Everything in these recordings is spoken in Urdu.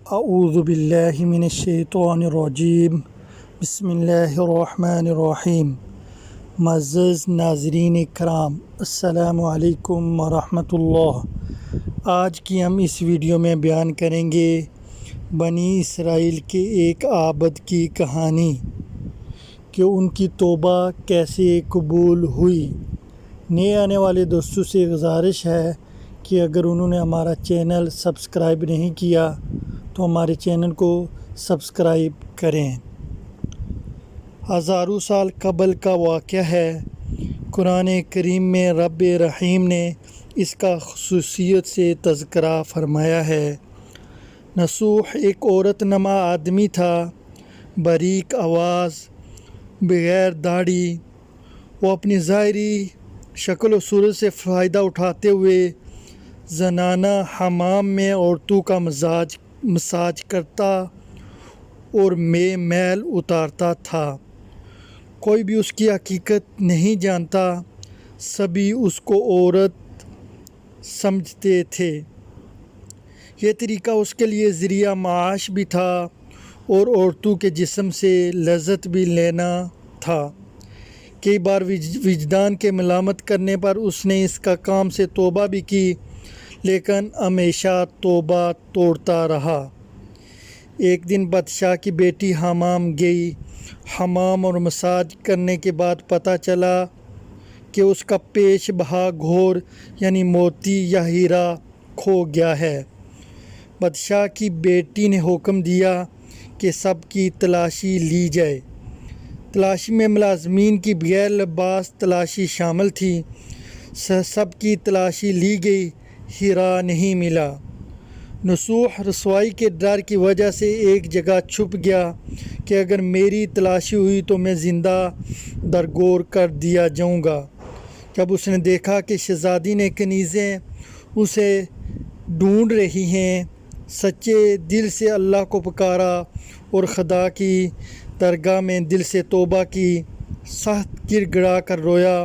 اعوذ باللہ من الشیطان الرجیم بسم اللہ الرحمن الرحیم۔ معزز ناظرین کرام، السلام علیکم ورحمۃ اللہ۔ آج کی ہم اس ویڈیو میں بیان کریں گے بنی اسرائیل کے ایک عابد کی کہانی کہ ان کی توبہ کیسے قبول ہوئی۔ نئے آنے والے دوستوں سے گزارش ہے کہ اگر انہوں نے ہمارا چینل سبسکرائب نہیں کیا تو ہمارے چینل کو سبسکرائب کریں۔ ہزاروں سال قبل کا واقعہ ہے۔ قرآن کریم میں رب رحیم نے اس کا خصوصیت سے تذکرہ فرمایا ہے۔ نوح ایک عورت نما آدمی تھا، باریک آواز، بغیر داڑھی۔ وہ اپنی ظاہری شکل و صورت سے فائدہ اٹھاتے ہوئے زنانہ حمام میں عورتوں کا مساج کرتا اور میل اتارتا تھا۔ کوئی بھی اس کی حقیقت نہیں جانتا، سبھی اس کو عورت سمجھتے تھے۔ یہ طریقہ اس کے لیے ذریعہ معاش بھی تھا اور عورتوں کے جسم سے لذت بھی لینا تھا۔ کئی بار وجدان کے ملامت کرنے پر اس نے اس کا کام سے توبہ بھی کی، لیکن ہمیشہ توبہ توڑتا رہا۔ ایک دن بادشاہ کی بیٹی حمام گئی۔ حمام اور مساج کرنے کے بعد پتہ چلا کہ اس کا پیش بہا گھور یعنی موتی یا ہیرا کھو گیا ہے۔ بادشاہ کی بیٹی نے حکم دیا کہ سب کی تلاشی لی جائے۔ تلاشی میں ملازمین کی بغیر لباس تلاشی شامل تھی۔ سب کی تلاشی لی گئی، ہیرا نہیں ملا۔ نوح رسوائی کے ڈر کی وجہ سے ایک جگہ چھپ گیا کہ اگر میری تلاشی ہوئی تو میں زندہ درگور کر دیا جاؤں گا۔ جب اس نے دیکھا کہ شہزادی نے کنیزیں اسے ڈھونڈ رہی ہیں، سچے دل سے اللہ کو پکارا اور خدا کی درگاہ میں دل سے توبہ کی، سخت گر گڑا کر رویا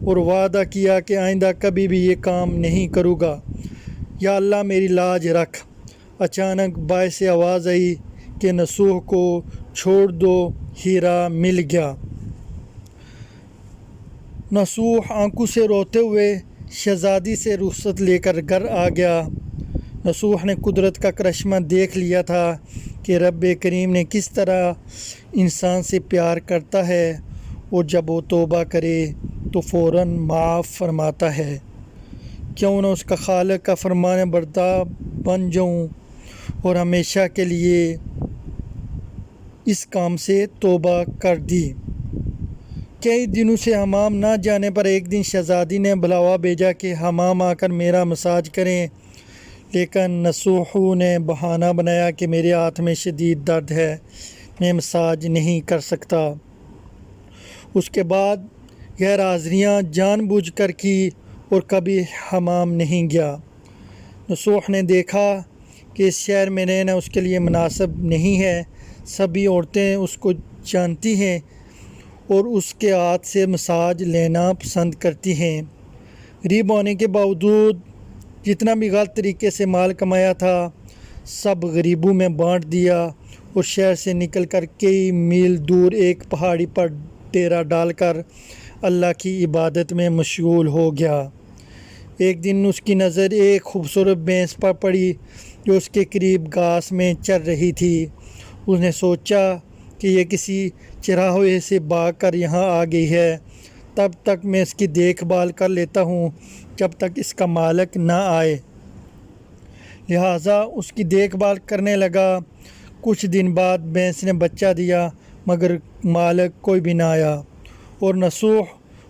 اور وعدہ کیا کہ آئندہ کبھی بھی یہ کام نہیں کروں گا، یا اللہ میری لاج رکھ۔ اچانک باعث آواز آئی کہ نوح کو چھوڑ دو، ہیرا مل گیا۔ نوح آنکھوں سے روتے ہوئے شہزادی سے رخصت لے کر گھر آ گیا۔ نوح نے قدرت کا کرشمہ دیکھ لیا تھا کہ رب کریم نے کس طرح انسان سے پیار کرتا ہے اور جب وہ توبہ کرے تو فوراً معاف فرماتا ہے۔ کیوں نہ اس کا خالق کا فرمان بردار بن جاؤں اور ہمیشہ کے لیے اس کام سے توبہ کر دی۔ کئی دنوں سے حمام نہ جانے پر ایک دن شہزادی نے بلاوا بھیجا کہ حمام آ کر میرا مساج کریں، لیکن نوح نے بہانہ بنایا کہ میرے ہاتھ میں شدید درد ہے، میں مساج نہیں کر سکتا۔ اس کے بعد غیر حاضریاں جان بوجھ کر کی اور کبھی حمام نہیں گیا۔ نوح نے دیکھا کہ اس شہر میں رہنا اس کے لیے مناسب نہیں ہے۔ سبھی عورتیں اس کو جانتی ہیں اور اس کے ہاتھ سے مساج لینا پسند کرتی ہیں۔ غریب ہونے کے باوجود جتنا بھی غلط طریقے سے مال کمایا تھا سب غریبوں میں بانٹ دیا اور شہر سے نکل کر کئی میل دور ایک پہاڑی پر ڈیرا ڈال کر اللہ کی عبادت میں مشغول ہو گیا۔ ایک دن اس کی نظر ایک خوبصورت بھینس پر پڑی جو اس کے قریب گھاس میں چر رہی تھی۔ اس نے سوچا کہ یہ کسی چراہوئے سے بھاگ کر یہاں آ گئی ہے، تب تک میں اس کی دیکھ بھال کر لیتا ہوں جب تک اس کا مالک نہ آئے۔ لہٰذا اس کی دیکھ بھال کرنے لگا۔ کچھ دن بعد بھینس نے بچہ دیا مگر مالک کوئی بھی نہ آیا اور نوح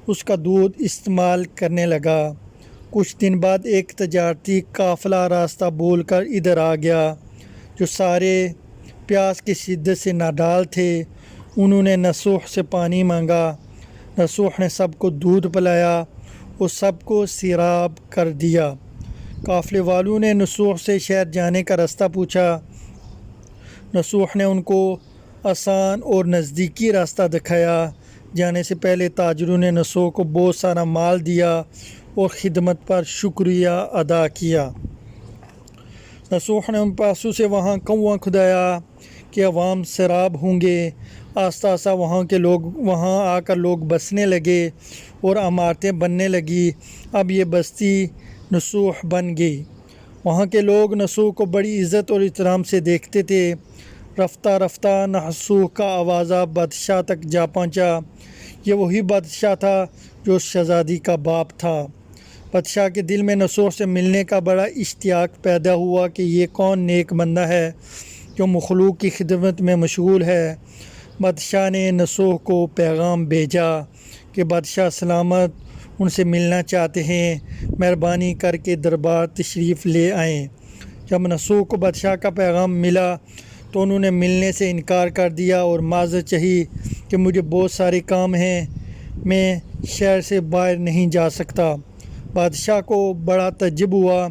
اس کا دودھ استعمال کرنے لگا۔ کچھ دن بعد ایک تجارتی قافلہ راستہ بھول کر ادھر آ گیا جو سارے پیاس کی شدت سے ناڈال تھے۔ انہوں نے نوح سے پانی مانگا۔ نوح نے سب کو دودھ پلایا اور سب کو سیراب کر دیا۔ قافلے والوں نے نوح سے شہر جانے کا راستہ پوچھا۔ نوح نے ان کو آسان اور نزدیکی راستہ دکھایا۔ جانے سے پہلے تاجروں نے نوح کو بہت سارا مال دیا اور خدمت پر شکریہ ادا کیا۔ نصوح نے ان پاسوں سے وہاں کنواں کھدایا کہ عوام سیراب ہوں گے۔ آہستہ آہستہ وہاں کے لوگ وہاں آ کر لوگ بسنے لگے اور عمارتیں بننے لگی۔ اب یہ بستی نصوح بن گئی۔ وہاں کے لوگ نصوح کو بڑی عزت اور احترام سے دیکھتے تھے۔ رفتہ رفتہ نصوح کا آوازہ بادشاہ تک جا پہنچا۔ یہ وہی بادشاہ تھا جو شہزادی کا باپ تھا۔ بادشاہ کے دل میں نصوح سے ملنے کا بڑا اشتیاق پیدا ہوا کہ یہ کون نیک بندہ ہے جو مخلوق کی خدمت میں مشغول ہے۔ بادشاہ نے نصوح کو پیغام بھیجا کہ بادشاہ سلامت ان سے ملنا چاہتے ہیں، مہربانی کر کے دربار تشریف لے آئیں۔ جب نصوح کو بادشاہ کا پیغام ملا تو انہوں نے ملنے سے انکار کر دیا اور معذرت چاہی کہ مجھے بہت سارے کام ہیں، میں شہر سے باہر نہیں جا سکتا۔ بادشاہ کو بڑا تعجب ہوا،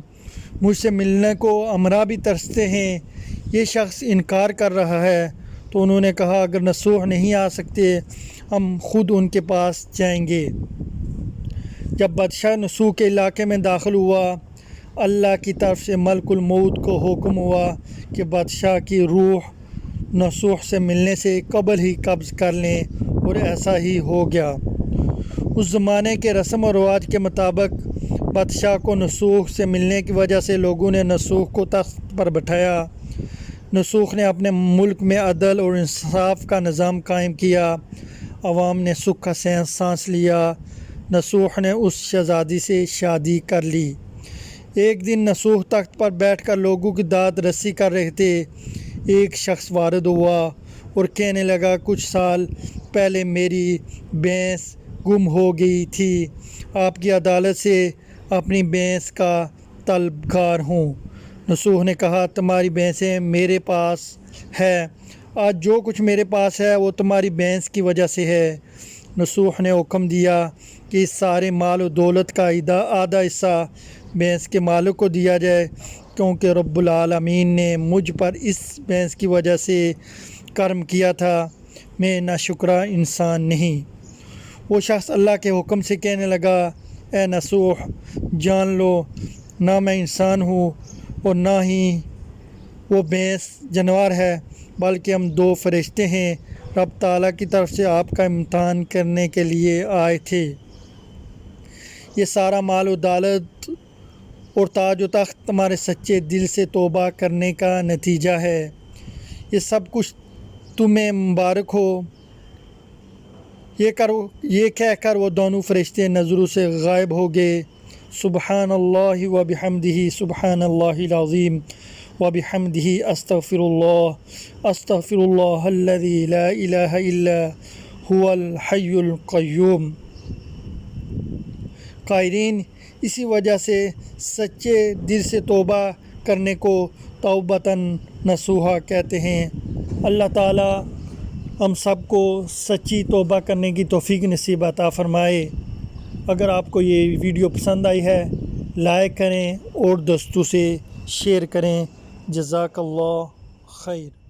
مجھ سے ملنے کو امراء بھی ترستے ہیں، یہ شخص انکار کر رہا ہے۔ تو انہوں نے کہا اگر نصوح نہیں آ سکتے ہم خود ان کے پاس جائیں گے۔ جب بادشاہ نصوح کے علاقے میں داخل ہوا، اللہ کی طرف سے ملک الموت کو حکم ہوا کہ بادشاہ کی روح نصوح سے ملنے سے قبل ہی قبض کر لیں، اور ایسا ہی ہو گیا۔ اس زمانے کے رسم و رواج کے مطابق بادشاہ کو نصوح سے ملنے کی وجہ سے لوگوں نے نصوح کو تخت پر بٹھایا۔ نصوح نے اپنے ملک میں عدل اور انصاف کا نظام قائم کیا۔ عوام نے سکھ کا سانس لیا۔ نصوح نے اس شہزادی سے شادی کر لی۔ ایک دن نصوح تخت پر بیٹھ کر لوگوں کی داد رسی کر رہے تھے۔ ایک شخص وارد ہوا اور کہنے لگا کچھ سال پہلے میری بھینس گم ہو گئی تھی، آپ کی عدالت سے اپنی بھینس کا طلبگار ہوں۔ نصوح نے کہا تمہاری بھینسیں میرے پاس ہے، آج جو کچھ میرے پاس ہے وہ تمہاری بھینس کی وجہ سے ہے۔ نصوح نے حکم دیا کہ اس سارے مال و دولت کا آدھا حصہ بھینس کے مالک کو دیا جائے، کیونکہ رب العالمین نے مجھ پر اس بھینس کی وجہ سے کرم کیا تھا، میں ناشکرا انسان نہیں۔ وہ شخص اللہ کے حکم سے کہنے لگا اے نصوح، جان لو نہ میں انسان ہوں اور نہ ہی وہ بھینس جانور ہے، بلکہ ہم دو فرشتے ہیں، رب تعالیٰ کی طرف سے آپ کا امتحان کرنے کے لیے آئے تھے۔ یہ سارا مال و دولت اور تاج و تخت تمہارے سچے دل سے توبہ کرنے کا نتیجہ ہے، یہ سب کچھ تمہیں مبارک ہو۔ یہ کہہ کر وہ دونوں فرشتے نظروں سے غائب ہو گئے۔ سبحان اللہ و بحمدہ، سبحان اللہ العظیم و بحمدہ، استغفر اللہ الذی لا الہ الا هو الحی القیوم۔ قائرین، اسی وجہ سے سچے دل سے توبہ کرنے کو توبۃ نصوحا کہتے ہیں۔ اللہ تعالیٰ ہم سب کو سچی توبہ کرنے کی توفیق نصیب عطا فرمائے۔ اگر آپ کو یہ ویڈیو پسند آئی ہے لائک کریں اور دوستوں سے شیئر کریں۔ جزاک اللہ خیر۔